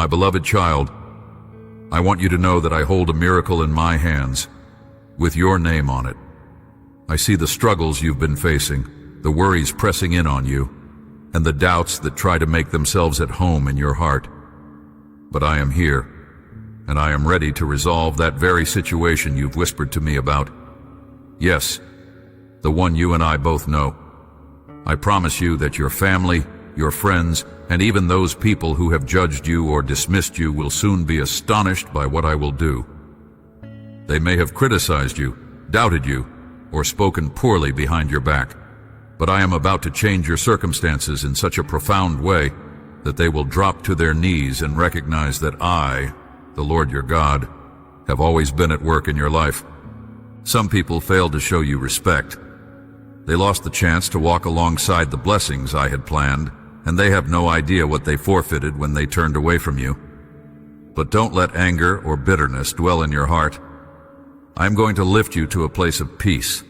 My beloved child, I want you to know that I hold a miracle in my hands, with your name on it. I see the struggles you've been facing, the worries pressing in on you, and the doubts that try to make themselves at home in your heart. But I am here, and I am ready to resolve that very situation you've whispered to me about. Yes, the one you and I both know. I promise you that your family, your friends, and even those people who have judged you or dismissed you will soon be astonished by what I will do. They may have criticized you, doubted you, or spoken poorly behind your back, but I am about to change your circumstances in such a profound way that they will drop to their knees and recognize that I, the Lord your God, have always been at work in your life. Some people failed to show you respect. They lost the chance to walk alongside the blessings I had planned, and they have no idea what they forfeited when they turned away from you. But don't let anger or bitterness dwell in your heart. I am going to lift you to a place of peace,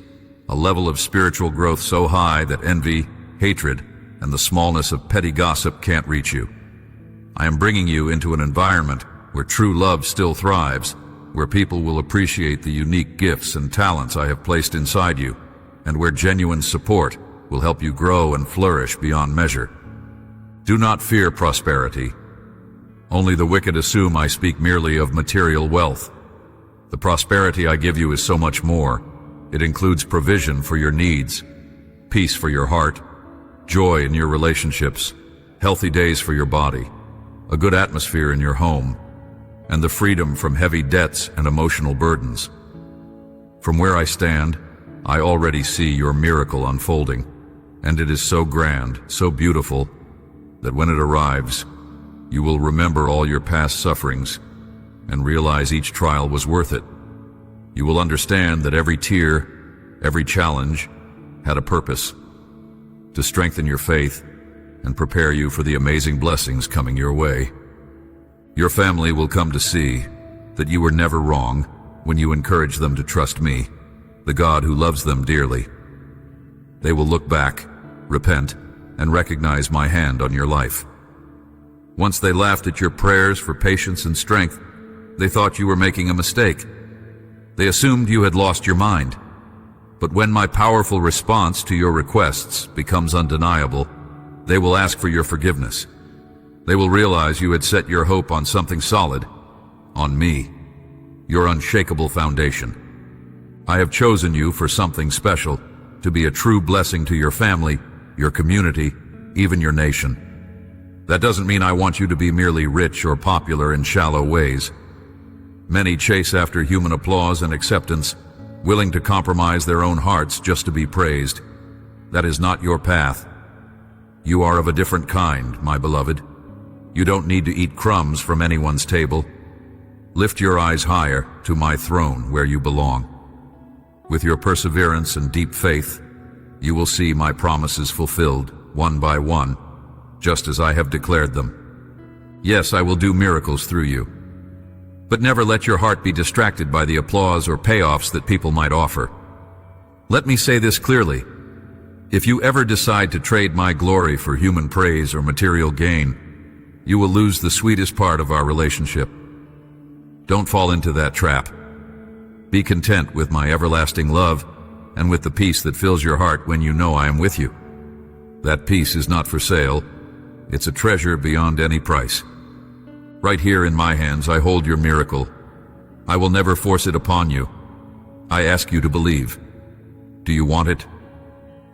a level of spiritual growth so high that envy, hatred, and the smallness of petty gossip can't reach you. I am bringing you into an environment where true love still thrives, where people will appreciate the unique gifts and talents I have placed inside you, and where genuine support will help you grow and flourish beyond measure. Do not fear prosperity. Only the wicked assume I speak merely of material wealth. The prosperity I give you is so much more. It includes provision for your needs, peace for your heart, joy in your relationships, healthy days for your body, a good atmosphere in your home, and the freedom from heavy debts and emotional burdens. From where I stand, I already see your miracle unfolding, and it is so grand, so beautiful, that when it arrives, you will remember all your past sufferings and realize each trial was worth it. You will understand that every tear, every challenge had a purpose, to strengthen your faith and prepare you for the amazing blessings coming your way. Your family will come to see that you were never wrong when you encourage them to trust me, the God who loves them dearly. They will look back, repent, and recognize my hand on your life. Once they laughed at your prayers for patience and strength, they thought you were making a mistake. They assumed you had lost your mind. But when my powerful response to your requests becomes undeniable, they will ask for your forgiveness. They will realize you had set your hope on something solid, on me, your unshakable foundation. I have chosen you for something special, to be a true blessing to your family, your community, even your nation. That doesn't mean I want you to be merely rich or popular in shallow ways. Many chase after human applause and acceptance, willing to compromise their own hearts just to be praised. That is not your path. You are of a different kind, my beloved. You don't need to eat crumbs from anyone's table. Lift your eyes higher to my throne where you belong. With your perseverance and deep faith, you will see my promises fulfilled, one by one, just as I have declared them. Yes, I will do miracles through you. But never let your heart be distracted by the applause or payoffs that people might offer. Let me say this clearly. If you ever decide to trade my glory for human praise or material gain, you will lose the sweetest part of our relationship. Don't fall into that trap. Be content with my everlasting love and with the peace that fills your heart when you know I am with you. That peace is not for sale. It's a treasure beyond any price. Right here in my hands, I hold your miracle. I will never force it upon you. I ask you to believe. Do you want it?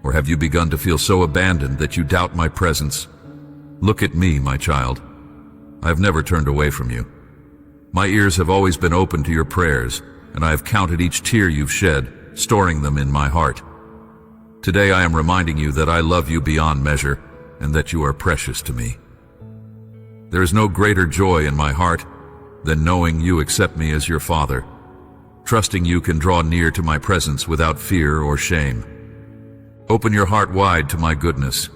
Or have you begun to feel so abandoned that you doubt my presence? Look at me, my child. I have never turned away from you. My ears have always been open to your prayers, and I have counted each tear you've shed, storing them in my heart. Today I am reminding you that I love you beyond measure, and that you are precious to me. There is no greater joy in my heart than knowing you accept me as your Father. Trusting you can draw near to my presence without fear or shame. Open your heart wide to my goodness.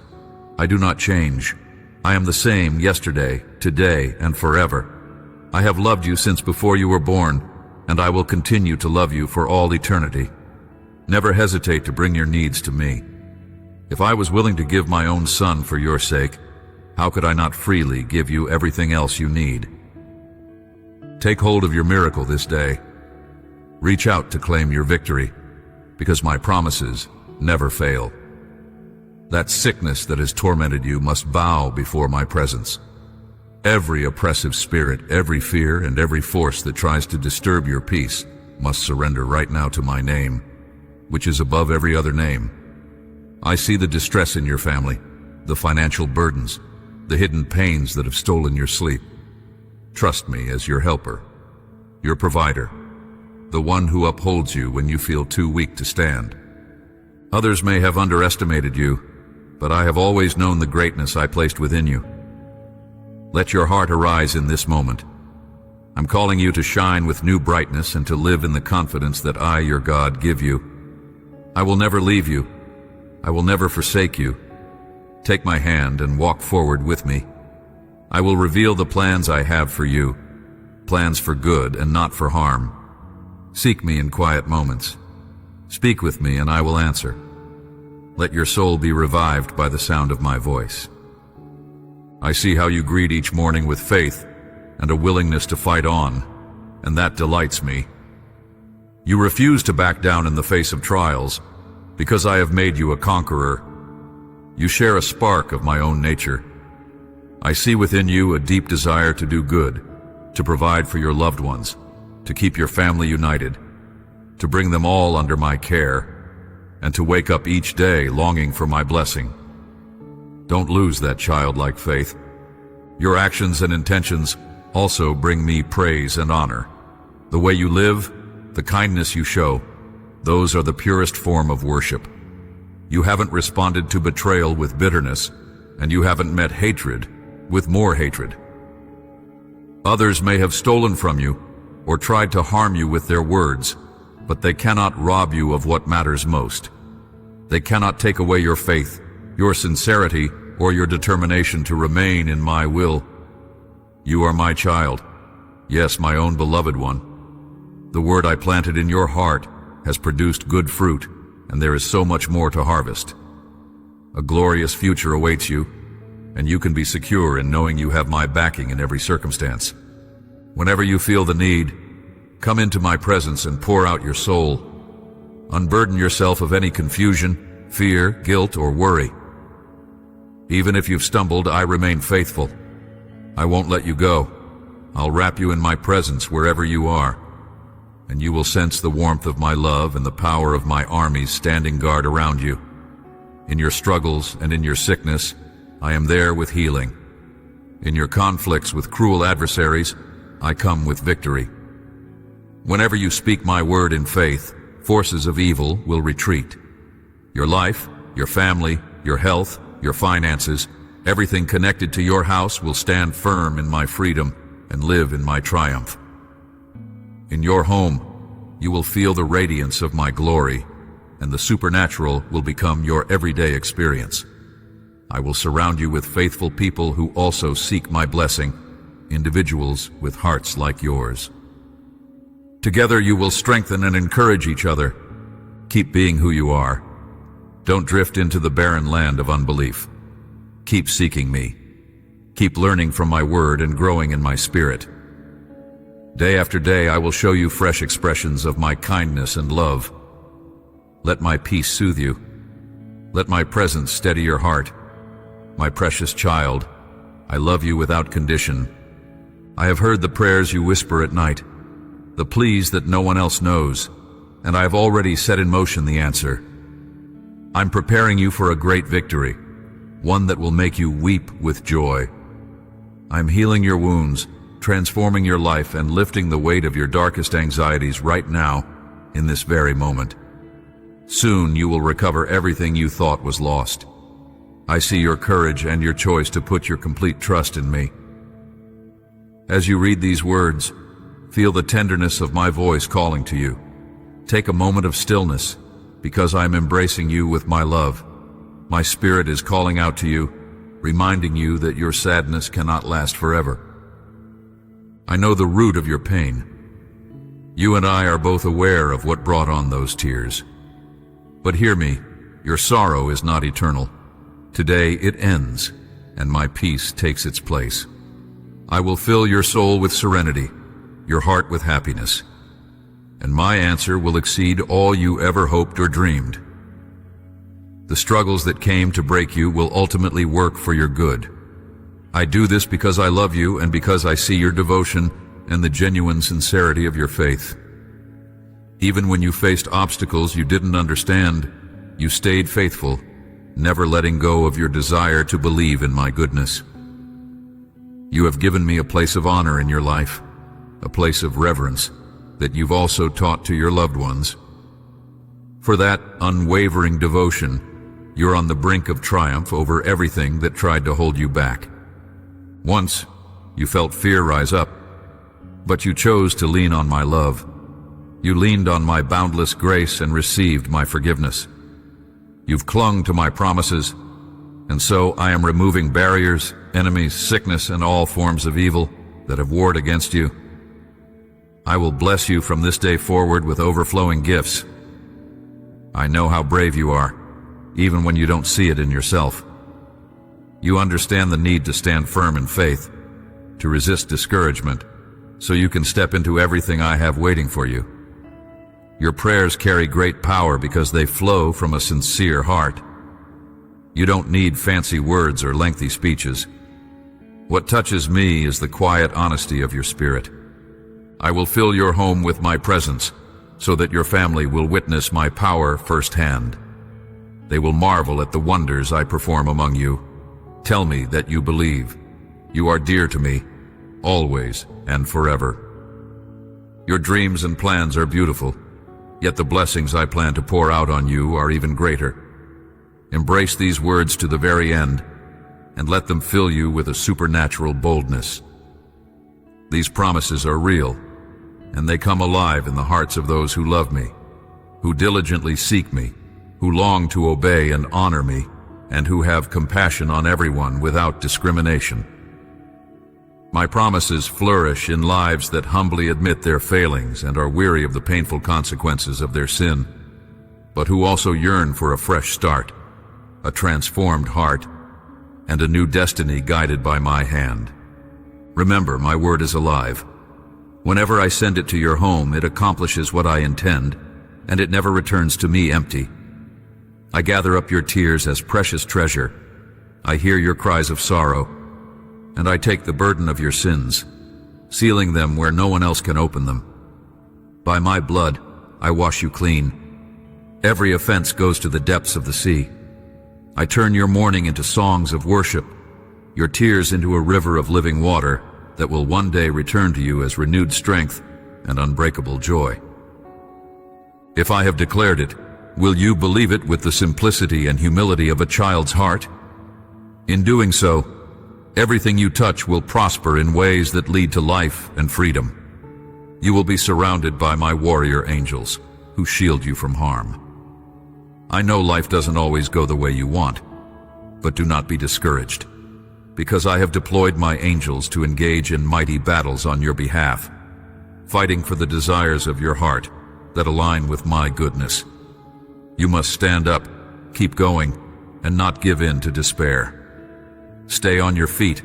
I do not change. I am the same yesterday, today, and forever. I have loved you since before you were born, and I will continue to love you for all eternity. Never hesitate to bring your needs to me. If I was willing to give my own son for your sake, how could I not freely give you everything else you need? Take hold of your miracle this day. Reach out to claim your victory, because my promises never fail. That sickness that has tormented you must bow before my presence. Every oppressive spirit, every fear, and every force that tries to disturb your peace must surrender right now to my name, which is above every other name. I see the distress in your family, the financial burdens, the hidden pains that have stolen your sleep. Trust me as your helper, your provider, the one who upholds you when you feel too weak to stand. Others may have underestimated you, but I have always known the greatness I placed within you. Let your heart arise in this moment. I'm calling you to shine with new brightness and to live in the confidence that I, your God, give you. I will never leave you. I will never forsake you. Take my hand and walk forward with me. I will reveal the plans I have for you, plans for good and not for harm. Seek me in quiet moments. Speak with me and I will answer. Let your soul be revived by the sound of my voice. I see how you greet each morning with faith and a willingness to fight on, and that delights me. You refuse to back down in the face of trials, because I have made you a conqueror. You share a spark of my own nature. I see within you a deep desire to do good, to provide for your loved ones, to keep your family united, to bring them all under my care, and to wake up each day longing for my blessing. Don't lose that childlike faith. Your actions and intentions also bring me praise and honor. The way you live, the kindness you show, those are the purest form of worship. You haven't responded to betrayal with bitterness, and you haven't met hatred with more hatred. Others may have stolen from you or tried to harm you with their words, but they cannot rob you of what matters most. They cannot take away your faith, your sincerity, or your determination to remain in my will. You are my child, yes, my own beloved one. The word I planted in your heart has produced good fruit, and there is so much more to harvest. A glorious future awaits you, and you can be secure in knowing you have my backing in every circumstance. Whenever you feel the need, come into my presence and pour out your soul. Unburden yourself of any confusion, fear, guilt, or worry. Even if you've stumbled, I remain faithful. I won't let you go. I'll wrap you in my presence wherever you are, and you will sense the warmth of my love and the power of my armies standing guard around you. In your struggles and in your sickness, I am there with healing. In your conflicts with cruel adversaries, I come with victory. Whenever you speak my word in faith, forces of evil will retreat. Your life, your family, your health, your finances, everything connected to your house will stand firm in my freedom and live in my triumph. In your home, you will feel the radiance of my glory, and the supernatural will become your everyday experience. I will surround you with faithful people who also seek my blessing, individuals with hearts like yours. Together you will strengthen and encourage each other. Keep being who you are. Don't drift into the barren land of unbelief. Keep seeking me. Keep learning from my word and growing in my spirit. Day after day I will show you fresh expressions of my kindness and love. Let my peace soothe you. Let my presence steady your heart. My precious child, I love you without condition. I have heard the prayers you whisper at night, the pleas that no one else knows, and I have already set in motion the answer. I'm preparing you for a great victory, one that will make you weep with joy. I'm healing your wounds, transforming your life, and lifting the weight of your darkest anxieties right now, in this very moment. Soon you will recover everything you thought was lost. I see your courage and your choice to put your complete trust in me. As you read these words, feel the tenderness of my voice calling to you. Take a moment of stillness, because I am embracing you with my love. My spirit is calling out to you, reminding you that your sadness cannot last forever. I know the root of your pain. You and I are both aware of what brought on those tears. But hear me, your sorrow is not eternal. Today it ends, and my peace takes its place. I will fill your soul with serenity, your heart with happiness, and my answer will exceed all you ever hoped or dreamed. The struggles that came to break you will ultimately work for your good. I do this because I love you and because I see your devotion and the genuine sincerity of your faith. Even when you faced obstacles you didn't understand, you stayed faithful, never letting go of your desire to believe in my goodness. You have given me a place of honor in your life, a place of reverence that you've also taught to your loved ones. For that unwavering devotion, you're on the brink of triumph over everything that tried to hold you back. Once, you felt fear rise up, but you chose to lean on my love. You leaned on my boundless grace and received my forgiveness. You've clung to my promises, and so I am removing barriers, enemies, sickness, and all forms of evil that have warred against you. I will bless you from this day forward with overflowing gifts. I know how brave you are, even when you don't see it in yourself. You understand the need to stand firm in faith, to resist discouragement, so you can step into everything I have waiting for you. Your prayers carry great power because they flow from a sincere heart. You don't need fancy words or lengthy speeches. What touches me is the quiet honesty of your spirit. I will fill your home with my presence, so that your family will witness my power firsthand. They will marvel at the wonders I perform among you. Tell me that you believe. You are dear to me, always and forever. Your dreams and plans are beautiful, yet the blessings I plan to pour out on you are even greater. Embrace these words to the very end, and let them fill you with a supernatural boldness. These promises are real, and they come alive in the hearts of those who love me, who diligently seek me, who long to obey and honor me, and who have compassion on everyone without discrimination. My promises flourish in lives that humbly admit their failings and are weary of the painful consequences of their sin, but who also yearn for a fresh start, a transformed heart, and a new destiny guided by my hand. Remember, my word is alive. Whenever I send it to your home, it accomplishes what I intend, and it never returns to me empty. I gather up your tears as precious treasure. I hear your cries of sorrow, and I take the burden of your sins, sealing them where no one else can open them. By my blood, I wash you clean. Every offense goes to the depths of the sea. I turn your mourning into songs of worship, your tears into a river of living water that will one day return to you as renewed strength and unbreakable joy. If I have declared it, will you believe it with the simplicity and humility of a child's heart? In doing so, everything you touch will prosper in ways that lead to life and freedom. You will be surrounded by my warrior angels, who shield you from harm. I know life doesn't always go the way you want, but do not be discouraged, because I have deployed my angels to engage in mighty battles on your behalf, fighting for the desires of your heart that align with my goodness. You must stand up, keep going, and not give in to despair. Stay on your feet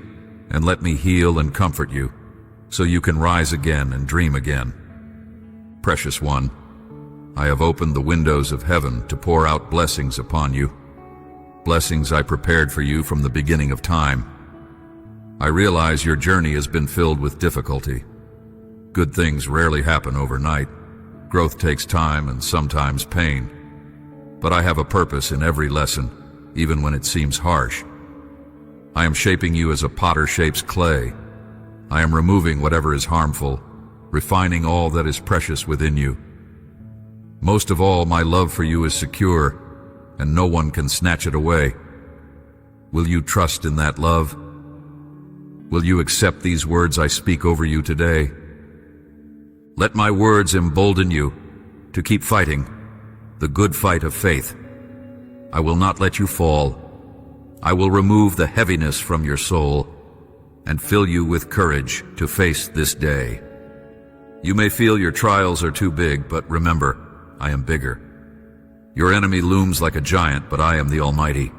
and let me heal and comfort you, so you can rise again and dream again. Precious one, I have opened the windows of heaven to pour out blessings upon you, blessings I prepared for you from the beginning of time. I realize your journey has been filled with difficulty. Good things rarely happen overnight. Growth takes time and sometimes pain. But I have a purpose in every lesson, even when it seems harsh. I am shaping you as a potter shapes clay. I am removing whatever is harmful, refining all that is precious within you. Most of all, my love for you is secure, and no one can snatch it away. Will you trust in that love? Will you accept these words I speak over you today? Let my words embolden you to keep fighting the good fight of faith. I will not let you fall. I will remove the heaviness from your soul and fill you with courage to face this day. You may feel your trials are too big, but remember, I am bigger. Your enemy looms like a giant, but I am the Almighty.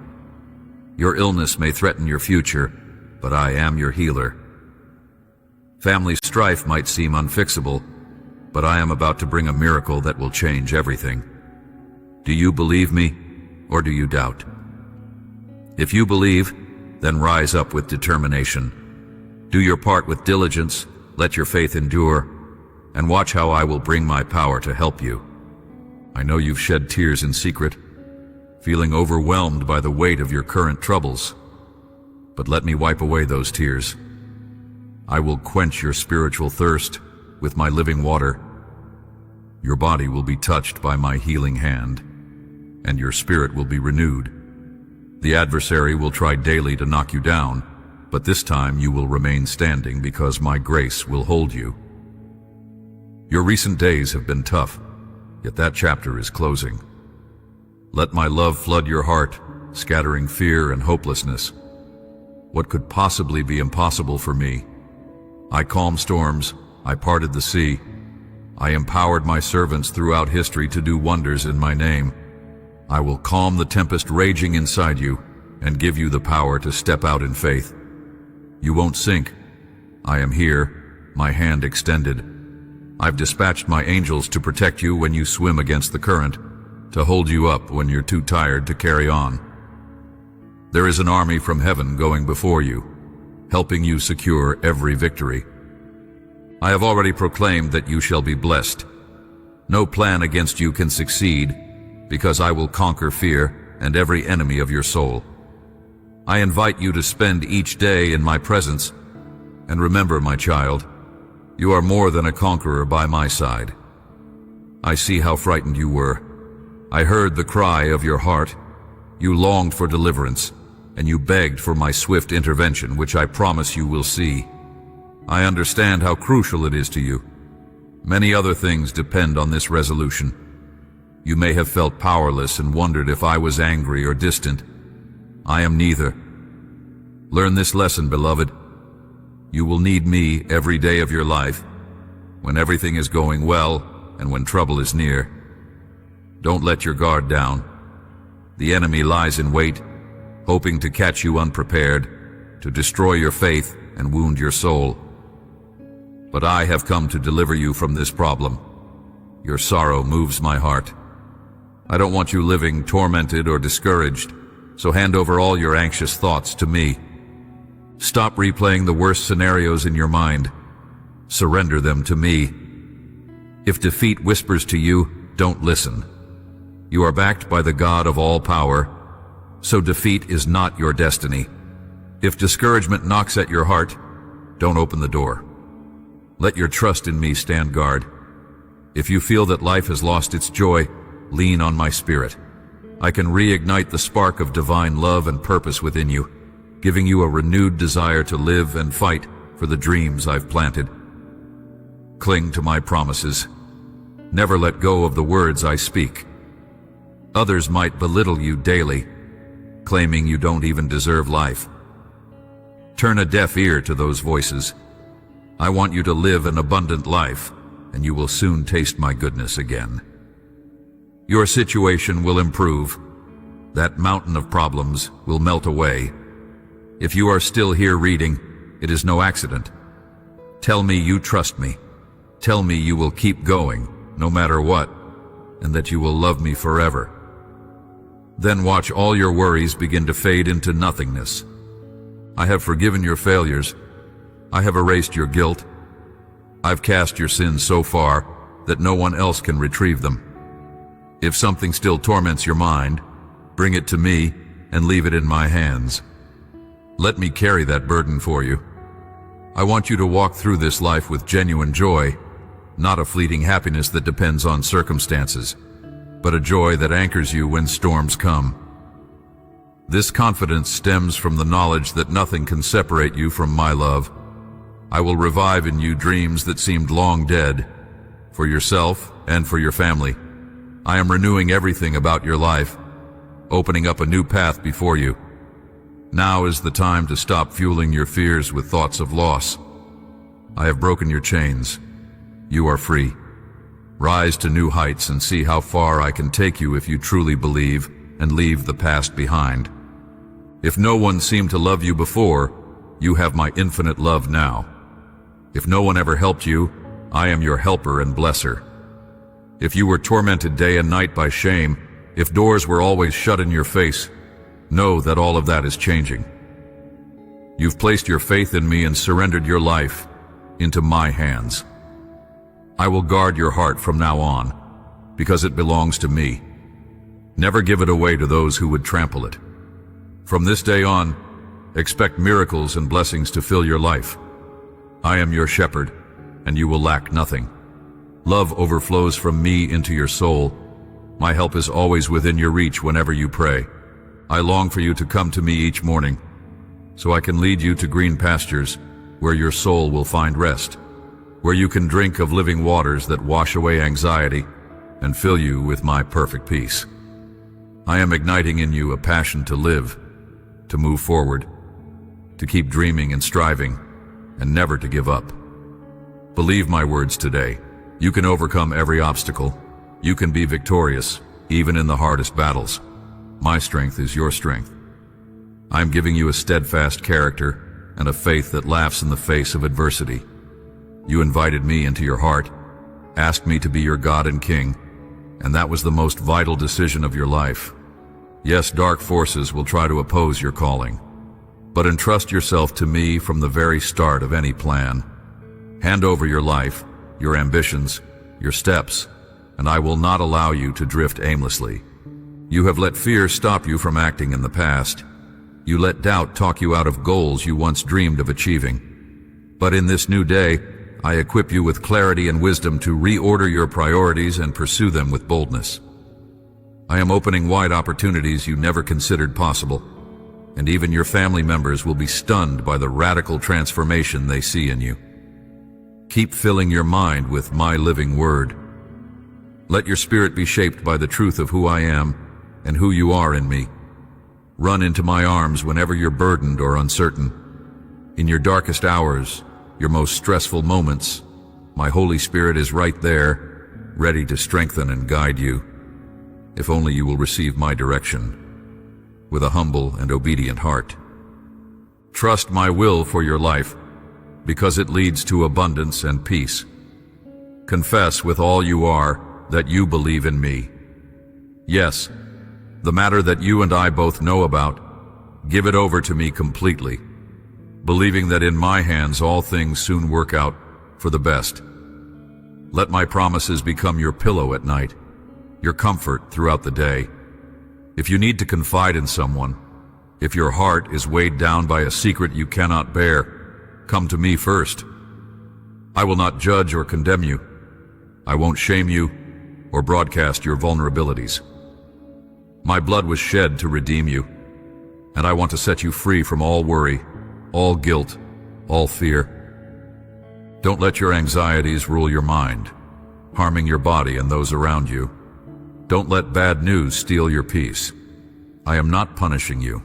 Your illness may threaten your future, but I am your healer. Family strife might seem unfixable, but I am about to bring a miracle that will change everything. Do you believe me, or do you doubt? If you believe, then rise up with determination. Do your part with diligence, let your faith endure, and watch how I will bring my power to help you. I know you've shed tears in secret, feeling overwhelmed by the weight of your current troubles. But let me wipe away those tears. I will quench your spiritual thirst with my living water. Your body will be touched by my healing hand, and your spirit will be renewed. The adversary will try daily to knock you down, but this time you will remain standing because my grace will hold you. Your recent days have been tough, yet that chapter is closing. Let my love flood your heart, scattering fear and hopelessness. What could possibly be impossible for me? I calmed storms, I parted the sea. I empowered my servants throughout history to do wonders in my name. I will calm the tempest raging inside you and give you the power to step out in faith. You won't sink. I am here, my hand extended. I've dispatched my angels to protect you when you swim against the current, to hold you up when you're too tired to carry on. There is an army from heaven going before you, helping you secure every victory. I have already proclaimed that you shall be blessed. No plan against you can succeed, because I will conquer fear and every enemy of your soul. I invite you to spend each day in my presence, and remember, my child, you are more than a conqueror by my side. I see how frightened you were. I heard the cry of your heart. You longed for deliverance, and you begged for my swift intervention, which I promise you will see. I understand how crucial it is to you. Many other things depend on this resolution. You may have felt powerless and wondered if I was angry or distant. I am neither. Learn this lesson, beloved. You will need me every day of your life, when everything is going well and when trouble is near. Don't let your guard down. The enemy lies in wait, hoping to catch you unprepared, to destroy your faith and wound your soul. But I have come to deliver you from this problem. Your sorrow moves my heart. I don't want you living tormented or discouraged, so hand over all your anxious thoughts to me. Stop replaying the worst scenarios in your mind. Surrender them to me. If defeat whispers to you, don't listen. You are backed by the God of all power, so defeat is not your destiny. If discouragement knocks at your heart, don't open the door. Let your trust in me stand guard. If you feel that life has lost its joy, lean on my spirit. I can reignite the spark of divine love and purpose within you, giving you a renewed desire to live and fight for the dreams I've planted. Cling to my promises. Never let go of the words I speak. Others might belittle you daily, claiming you don't even deserve life. Turn a deaf ear to those voices. I want you to live an abundant life, and you will soon taste my goodness again. Your situation will improve. That mountain of problems will melt away. If you are still here reading, it is no accident. Tell me you trust me. Tell me you will keep going, no matter what, and that you will love me forever. Then watch all your worries begin to fade into nothingness. I have forgiven your failures. I have erased your guilt. I've cast your sins so far that no one else can retrieve them. If something still torments your mind, bring it to me and leave it in my hands. Let me carry that burden for you. I want you to walk through this life with genuine joy, not a fleeting happiness that depends on circumstances, but a joy that anchors you when storms come. This confidence stems from the knowledge that nothing can separate you from my love. I will revive in you dreams that seemed long dead, for yourself and for your family. I am renewing everything about your life, opening up a new path before you. Now is the time to stop fueling your fears with thoughts of loss. I have broken your chains. You are free. Rise to new heights and see how far I can take you if you truly believe and leave the past behind. If no one seemed to love you before, you have my infinite love now. If no one ever helped you, I am your helper and blesser. If you were tormented day and night by shame, if doors were always shut in your face, know that all of that is changing. You've placed your faith in me and surrendered your life into my hands. I will guard your heart from now on, because it belongs to me. Never give it away to those who would trample it. From this day on, expect miracles and blessings to fill your life. I am your shepherd, and you will lack nothing. Love overflows from me into your soul. My help is always within your reach whenever you pray. I long for you to come to me each morning, so I can lead you to green pastures where your soul will find rest, where you can drink of living waters that wash away anxiety and fill you with my perfect peace. I am igniting in you a passion to live, to move forward, to keep dreaming and striving, and never to give up. Believe my words today. You can overcome every obstacle. You can be victorious, even in the hardest battles. My strength is your strength. I'm giving you a steadfast character and a faith that laughs in the face of adversity. You invited me into your heart, asked me to be your God and King, and that was the most vital decision of your life. Yes, dark forces will try to oppose your calling, but entrust yourself to me from the very start of any plan. Hand over your life, your ambitions, your steps, and I will not allow you to drift aimlessly. You have let fear stop you from acting in the past. You let doubt talk you out of goals you once dreamed of achieving. But in this new day, I equip you with clarity and wisdom to reorder your priorities and pursue them with boldness. I am opening wide opportunities you never considered possible, and even your family members will be stunned by the radical transformation they see in you. Keep filling your mind with my living word. Let your spirit be shaped by the truth of who I am and who you are in me. Run into my arms whenever you're burdened or uncertain. In your darkest hours, your most stressful moments, my Holy Spirit is right there, ready to strengthen and guide you. If only you will receive my direction with a humble and obedient heart. Trust my will for your life, because it leads to abundance and peace. Confess with all you are that you believe in me. Yes, the matter that you and I both know about, give it over to me completely, believing that in my hands all things soon work out for the best. Let my promises become your pillow at night, your comfort throughout the day. If you need to confide in someone, if your heart is weighed down by a secret you cannot bear, come to me first. I will not judge or condemn you. I won't shame you or broadcast your vulnerabilities. My blood was shed to redeem you, and I want to set you free from all worry, all guilt, all fear. Don't let your anxieties rule your mind, harming your body and those around you. Don't let bad news steal your peace. I am not punishing you.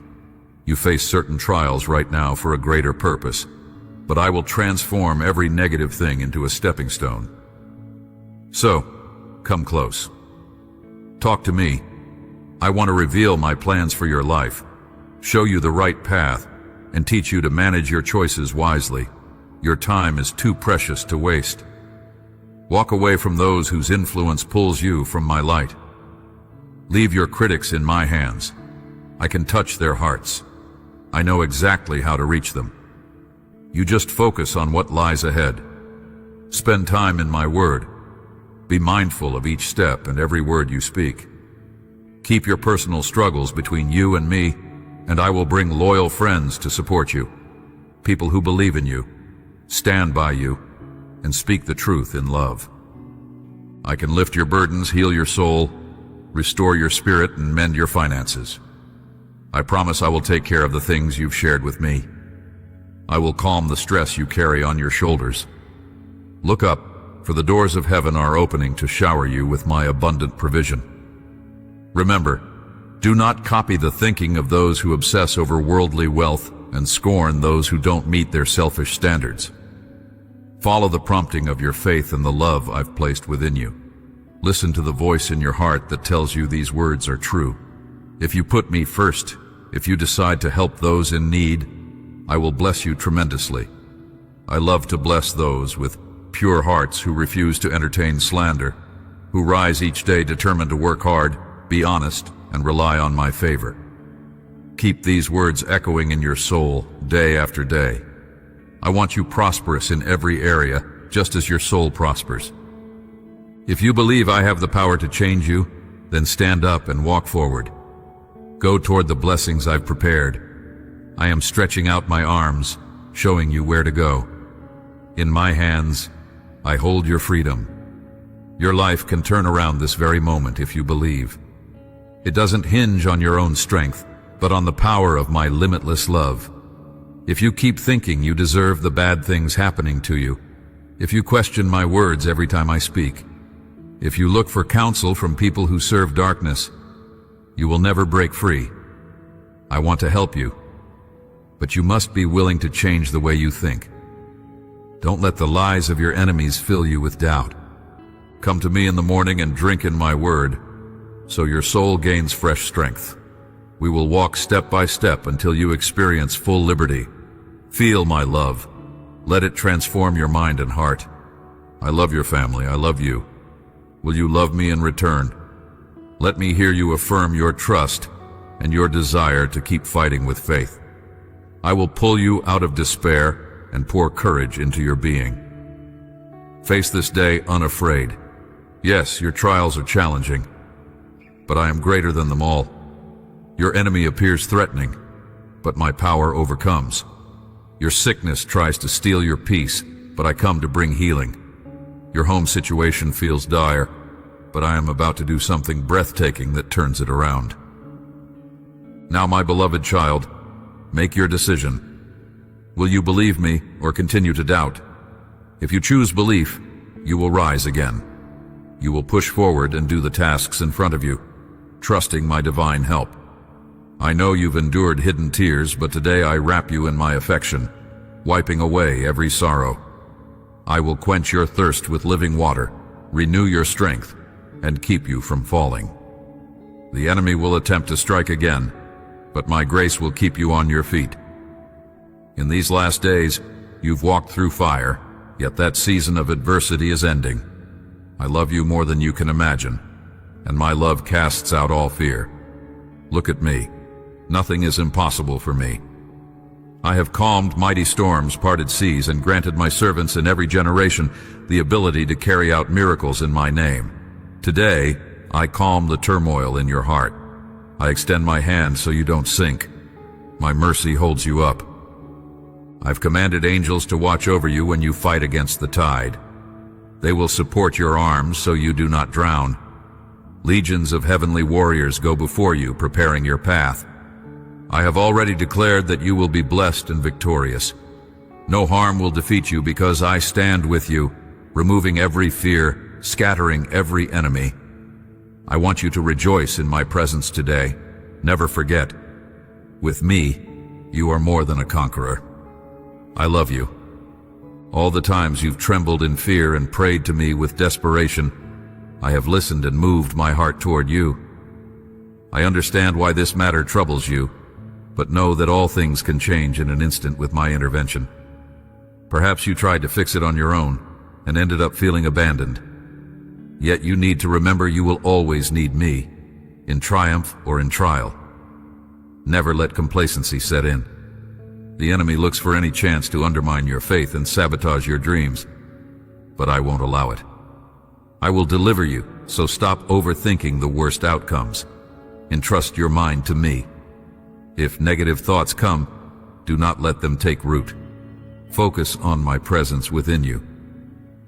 You face certain trials right now for a greater purpose, but I will transform every negative thing into a stepping stone. So, come close. Talk to me. I want to reveal my plans for your life, show you the right path, and teach you to manage your choices wisely. Your time is too precious to waste. Walk away from those whose influence pulls you from my light. Leave your critics in my hands. I can touch their hearts. I know exactly how to reach them. You just focus on what lies ahead. Spend time in my word. Be mindful of each step and every word you speak. Keep your personal struggles between you and me, and I will bring loyal friends to support you. People who believe in you, stand by you, and speak the truth in love. I can lift your burdens, heal your soul, restore your spirit, and mend your finances. I promise I will take care of the things you've shared with me. I will calm the stress you carry on your shoulders. Look up, for the doors of heaven are opening to shower you with my abundant provision. Remember, do not copy the thinking of those who obsess over worldly wealth and scorn those who don't meet their selfish standards. Follow the prompting of your faith and the love I've placed within you. Listen to the voice in your heart that tells you these words are true. If you put me first, If you decide to help those in need, I will bless you tremendously. I love to bless those with pure hearts who refuse to entertain slander, who rise each day determined to work hard, be honest, and rely on my favor. Keep these words echoing in your soul day after day. I want you prosperous in every area, just as your soul prospers. If you believe I have the power to change you, then stand up and walk forward. Go toward the blessings I've prepared. I am stretching out my arms, showing you where to go. In my hands, I hold your freedom. Your life can turn around this very moment if you believe. It doesn't hinge on your own strength, but on the power of my limitless love. If you keep thinking you deserve the bad things happening to you, if you question my words every time I speak, if you look for counsel from people who serve darkness, you will never break free. I want to help you, but you must be willing to change the way you think. Don't let the lies of your enemies fill you with doubt. Come to me in the morning and drink in my word, so your soul gains fresh strength. We will walk step by step until you experience full liberty. Feel my love. Let it transform your mind and heart. I love your family. I love you. Will you love me in return? Let me hear you affirm your trust and your desire to keep fighting with faith. I will pull you out of despair and pour courage into your being. Face this day unafraid. Yes, your trials are challenging, but I am greater than them all. Your enemy appears threatening, but my power overcomes. Your sickness tries to steal your peace, but I come to bring healing. Your home situation feels dire, but I am about to do something breathtaking that turns it around. Now, my beloved child, make your decision. Will you believe me or continue to doubt? If you choose belief, you will rise again. You will push forward and do the tasks in front of you, trusting my divine help. I know you've endured hidden tears, but today I wrap you in my affection, wiping away every sorrow. I will quench your thirst with living water, renew your strength, and keep you from falling. The enemy will attempt to strike again, but my grace will keep you on your feet. In these last days, you've walked through fire, yet that season of adversity is ending. I love you more than you can imagine, and my love casts out all fear. Look at me. Nothing is impossible for me. I have calmed mighty storms, parted seas, and granted my servants in every generation the ability to carry out miracles in my name. Today, I calm the turmoil in your heart. I extend my hand so you don't sink. My mercy holds you up. I've commanded angels to watch over you when you fight against the tide. They will support your arms so you do not drown. Legions of heavenly warriors go before you, preparing your path. I have already declared that you will be blessed and victorious. No harm will defeat you because I stand with you, removing every fear, scattering every enemy. I want you to rejoice in my presence today. Never forget, with me, you are more than a conqueror. I love you. All the times you've trembled in fear and prayed to me with desperation, I have listened and moved my heart toward you. I understand why this matter troubles you, but know that all things can change in an instant with my intervention. Perhaps you tried to fix it on your own and ended up feeling abandoned. Yet you need to remember you will always need me, in triumph or in trial. Never let complacency set in. The enemy looks for any chance to undermine your faith and sabotage your dreams, but I won't allow it. I will deliver you, so stop overthinking the worst outcomes. Entrust your mind to me. If negative thoughts come, do not let them take root. Focus on my presence within you.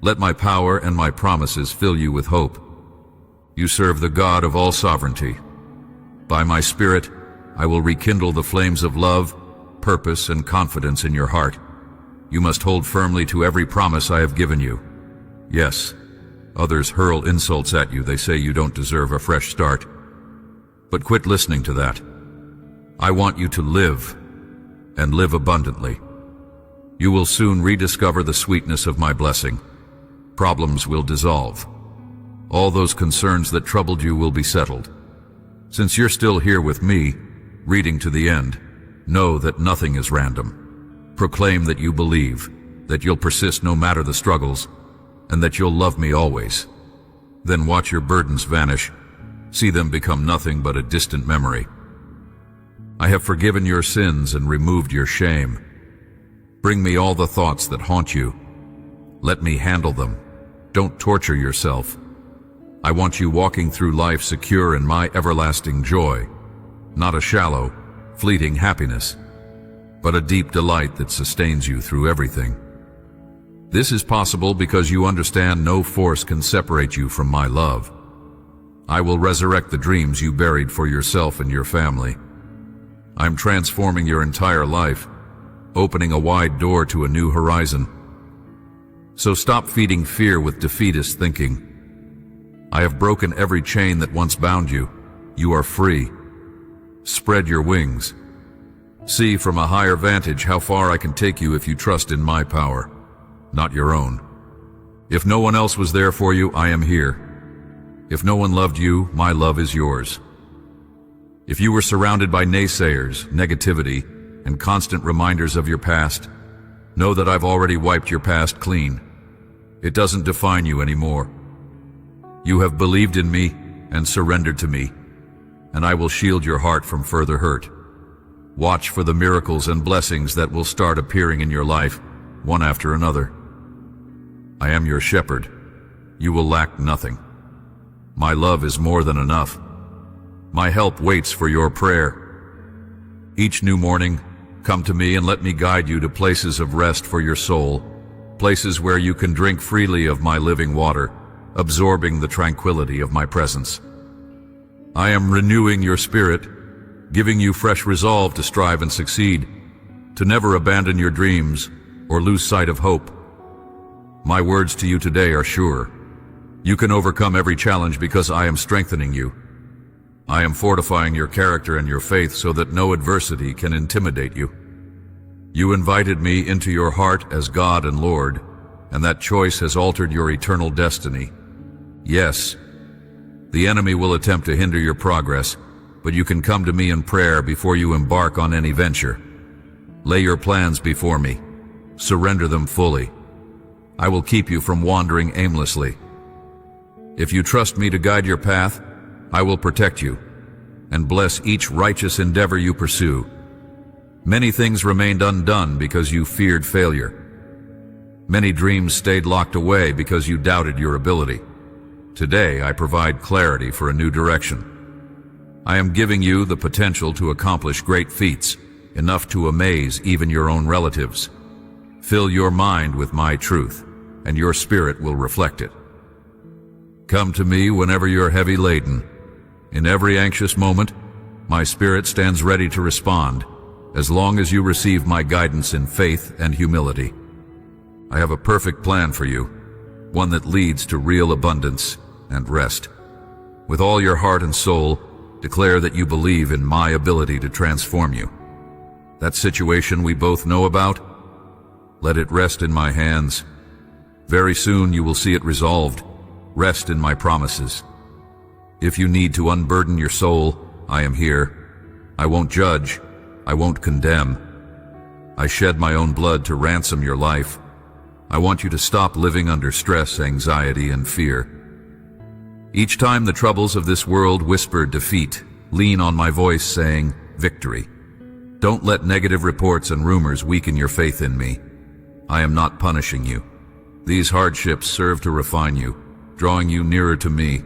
Let my power and my promises fill you with hope. You serve the God of all sovereignty. By my Spirit, I will rekindle the flames of love, purpose, and confidence in your heart. You must hold firmly to every promise I have given you. Yes, others hurl insults at you. They say you don't deserve a fresh start. But quit listening to that. I want you to live, and live abundantly. You will soon rediscover the sweetness of my blessing. Problems will dissolve. All those concerns that troubled you will be settled. Since you're still here with me, reading to the end. Know that nothing is random. Proclaim that you believe, that you'll persist no matter the struggles, and that you'll love me always. Then watch your burdens vanish. See them become nothing but a distant memory. I have forgiven your sins and removed your shame. Bring me all the thoughts that haunt you. Let me handle them. Don't torture yourself. I want you walking through life secure in my everlasting joy, not a shallow, fleeting happiness, but a deep delight that sustains you through everything. This is possible because you understand no force can separate you from my love. I will resurrect the dreams you buried for yourself and your family. I'm transforming your entire life, opening a wide door to a new horizon. So stop feeding fear with defeatist thinking. I have broken every chain that once bound you. You are free. Spread your wings. See from a higher vantage how far I can take you if you trust in my power, not your own. If no one else was there for you, I am here. If no one loved you, my love is yours. If you were surrounded by naysayers, negativity, and constant reminders of your past, know that I've already wiped your past clean. It doesn't define you anymore. You have believed in me and surrendered to me, and I will shield your heart from further hurt. Watch for the miracles and blessings that will start appearing in your life, one after another. I am your shepherd. You will lack nothing. My love is more than enough. My help waits for your prayer. Each new morning, come to me and let me guide you to places of rest for your soul, places where you can drink freely of my living water, absorbing the tranquility of my presence. I am renewing your spirit, giving you fresh resolve to strive and succeed, to never abandon your dreams or lose sight of hope. My words to you today are sure. You can overcome every challenge because I am strengthening you. I am fortifying your character and your faith so that no adversity can intimidate you. You invited me into your heart as God and Lord, and that choice has altered your eternal destiny. Yes, the enemy will attempt to hinder your progress, but you can come to me in prayer before you embark on any venture. Lay your plans before me. Surrender them fully. I will keep you from wandering aimlessly. If you trust me to guide your path, I will protect you and bless each righteous endeavor you pursue. Many things remained undone because you feared failure. Many dreams stayed locked away because you doubted your ability. Today, I provide clarity for a new direction. I am giving you the potential to accomplish great feats, enough to amaze even your own relatives. Fill your mind with my truth, and your spirit will reflect it. Come to me whenever you're heavy laden. In every anxious moment, my spirit stands ready to respond, as long as you receive my guidance in faith and humility. I have a perfect plan for you, one that leads to real abundance and rest. With all your heart and soul, declare that you believe in my ability to transform you. That situation we both know about, let it rest in my hands. Very soon you will see it resolved. Rest in my promises. If you need to unburden your soul, I am here. I won't judge. I won't condemn. I shed my own blood to ransom your life. I want you to stop living under stress, anxiety, and fear. Each time the troubles of this world whisper defeat, lean on my voice saying, victory. Don't let negative reports and rumors weaken your faith in me. I am not punishing you. These hardships serve to refine you, drawing you nearer to me,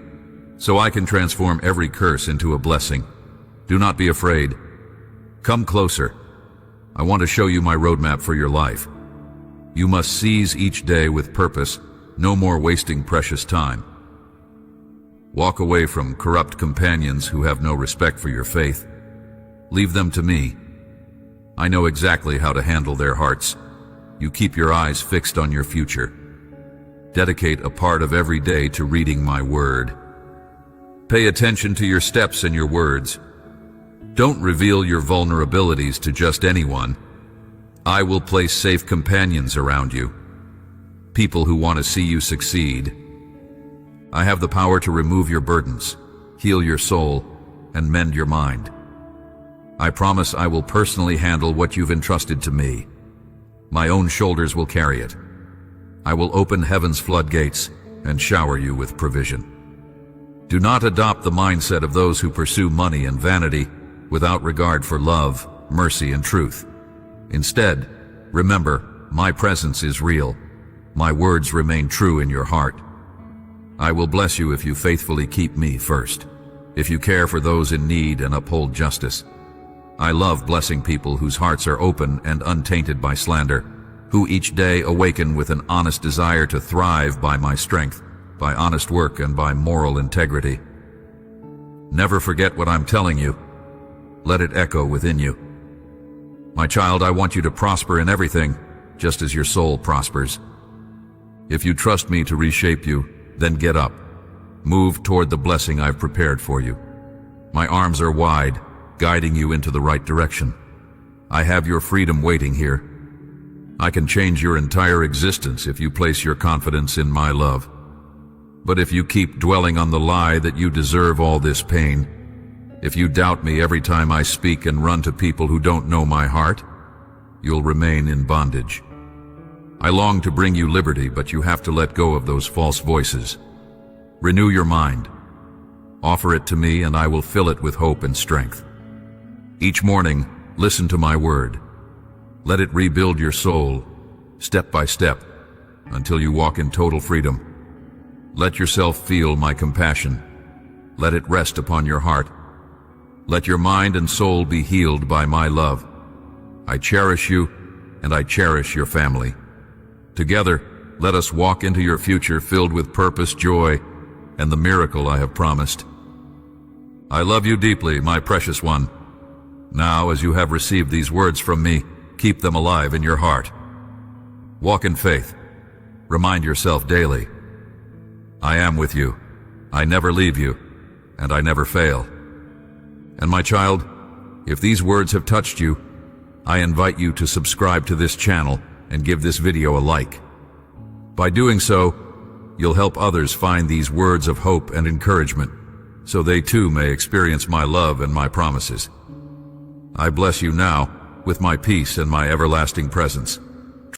so I can transform every curse into a blessing. Do not be afraid. Come closer. I want to show you my roadmap for your life. You must seize each day with purpose, no more wasting precious time. Walk away from corrupt companions who have no respect for your faith. Leave them to me. I know exactly how to handle their hearts. You keep your eyes fixed on your future. Dedicate a part of every day to reading my word. Pay attention to your steps and your words. Don't reveal your vulnerabilities to just anyone. I will place safe companions around you, people who want to see you succeed. I have the power to remove your burdens, heal your soul, and mend your mind. I promise I will personally handle what you've entrusted to me. My own shoulders will carry it. I will open heaven's floodgates and shower you with provision. Do not adopt the mindset of those who pursue money and vanity without regard for love, mercy, and truth. Instead, remember, my presence is real. My words remain true in your heart. I will bless you if you faithfully keep me first, if you care for those in need and uphold justice. I love blessing people whose hearts are open and untainted by slander, who each day awaken with an honest desire to thrive by my strength, by honest work, and by moral integrity. Never forget what I'm telling you. Let it echo within you. My child, I want you to prosper in everything, just as your soul prospers. If you trust me to reshape you, then get up. Move toward the blessing I've prepared for you. My arms are wide, guiding you into the right direction. I have your freedom waiting here. I can change your entire existence if you place your confidence in my love. But if you keep dwelling on the lie that you deserve all this pain, if you doubt me every time I speak and run to people who don't know my heart, you'll remain in bondage. I long to bring you liberty, but you have to let go of those false voices. Renew your mind. Offer it to me, and I will fill it with hope and strength. Each morning, listen to my word. Let it rebuild your soul, step by step, until you walk in total freedom. Let yourself feel my compassion. Let it rest upon your heart. Let your mind and soul be healed by my love. I cherish you, and I cherish your family. Together, let us walk into your future filled with purpose, joy, and the miracle I have promised. I love you deeply, my precious one. Now, as you have received these words from me, keep them alive in your heart. Walk in faith. Remind yourself daily, I am with you. I never leave you, and I never fail. And my child, if these words have touched you, I invite you to subscribe to this channel and give this video a like. By doing so, you'll help others find these words of hope and encouragement, so they too may experience my love and my promises. I bless you now with my peace and my everlasting presence.